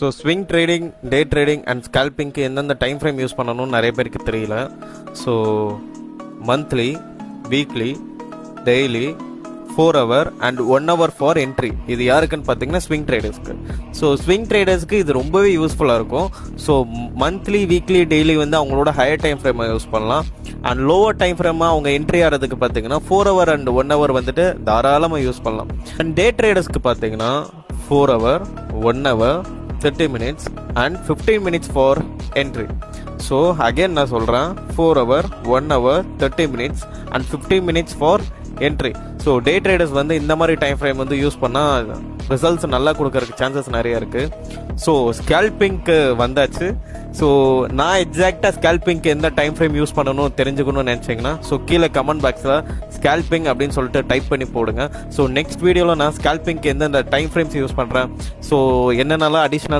So swing trading, day trading and ஸ்கேல்பிங்க்கு எந்தெந்த time frame use பண்ணணும்னு நிறைய பேருக்கு தெரியல. So monthly, weekly, daily, 4 hour and 1 hour for entry. இது யாருக்குன்னு பார்த்தீங்கன்னா ஸ்விங் ட்ரேடர்ஸ்க்கு. ஸோ ஸ்விங் ட்ரேடர்ஸ்க்கு இது ரொம்பவே யூஸ்ஃபுல்லாக இருக்கும். ஸோ மந்த்லி, வீக்லி, டெய்லி வந்து அவங்களோட ஹையர் டைம் ஃப்ரேமை யூஸ் பண்ணலாம். அண்ட் லோவர் டைம் ஃப்ரேமாக அவங்க என்ட்ரி ஆகிறதுக்கு பார்த்தீங்கன்னா 4 hour அண்ட் 1 hour வந்துட்டு தாராளமாக யூஸ் பண்ணலாம். அண்ட் டே ட்ரேடர்ஸ்க்கு பார்த்தீங்கன்னா 4 hour, 1 hour, 30 minutes and 15 minutes for entry. So again நான் சொல்கிறேன், 4 hour, 1 hour, 30 minutes and 15 minutes for entry. So day traders வந்து இந்த மாதிரி டைம் ஃப்ரேம் வந்து யூஸ் பண்ணால் ரிசல்ட்ஸ் நல்லா கொடுக்கறதுக்கு சான்சஸ் நிறைய இருக்குது. ஸோ ஸ்கேல்பிங்க்கு வந்தாச்சு. ஸோ நான் எக்ஸாக்டாக ஸ்கேல்பிங்க்கு எந்த டைம் ஃப்ரேம் யூஸ் பண்ணணும் தெரிஞ்சுக்கணும்னு நினச்சிங்கன்னா ஸோ கீழே கமெண்ட் பாக்ஸில் ஸ்கேல்பிங் அப்படின்னு சொல்லிட்டு டைப் பண்ணி போடுங்க. ஸோ நெக்ஸ்ட் வீடியோவில் நான் ஸ்கேல்பிங்க்கு எந்தெந்த டைம் ஃப்ரேம்ஸ் யூஸ் பண்ணுறேன், ஸோ என்னென்னலாம் அடிஷ்னல்